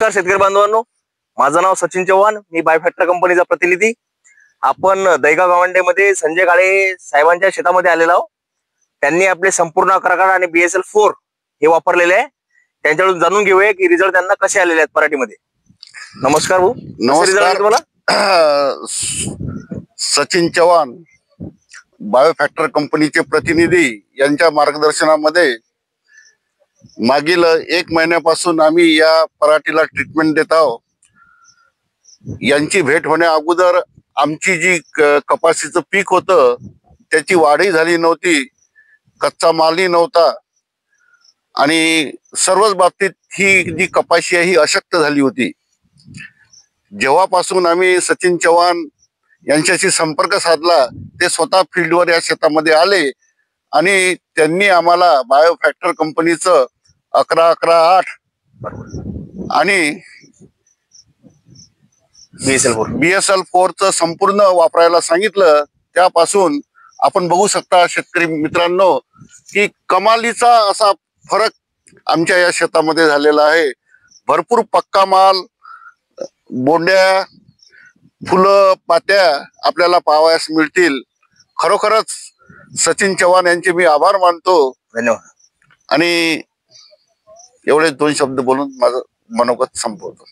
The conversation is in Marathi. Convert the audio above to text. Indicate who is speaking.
Speaker 1: नमस्कार शेतकरी बांधवांनो, माझं नाव सचिन चव्हाण, मी बायोफॅक्टर कंपनीचा प्रतिनिधी. आपण दहीगाव गावंडेमध्ये संजय काळे साहेबांच्या शेतामध्ये आलेलो आहोत. त्यांनी आपले संपूर्ण 11 आणि BSL-4 हे वापरलेले आहे. त्यांच्याकडून जाणून घेऊया की रिझल्ट त्यांना कसे आलेले आहेत पराठीमध्ये. नमस्कार भाऊ.
Speaker 2: नमस्कार. सचिन चव्हाण बायोफॅक्टर कंपनीचे प्रतिनिधी यांच्या मार्गदर्शनामध्ये मागील 1 महिन्यापासून आम्ही या पराठीला ट्रीटमेंट देत आहोत. यांची भेट होण्या अगोदर आमची जी कपाशीचं पीक होतं त्याची वाढही झाली नव्हती, कच्चा मालही नव्हता आणि सर्वच बाबतीत ही जी कपाशी आहे ही अशक्त झाली होती. जेव्हापासून आम्ही सचिन चव्हाण यांच्याशी संपर्क साधला ते स्वतः फील्डवर या शेतामध्ये आले आणि त्यांनी आम्हाला बायोफॅक्टर कंपनीचं 11-11-8 आणि BSL-4 संपूर्ण वापरायला सांगितलं. त्यापासून आपण बघू शकता शेतकरी मित्रांनो की कमालीचा असा फरक आमच्या या शेतामध्ये झालेला आहे. भरपूर पक्का माल, बोंड्या, फुलं, पात्या आपल्याला पाहावयास मिळतील. खरोखरच सचिन चव्हाण यांचे मी आभार मानतो.
Speaker 1: धन्यवाद.
Speaker 2: आणि एवढे 2 शब्द बोलून माझं मनोगत संपवतो.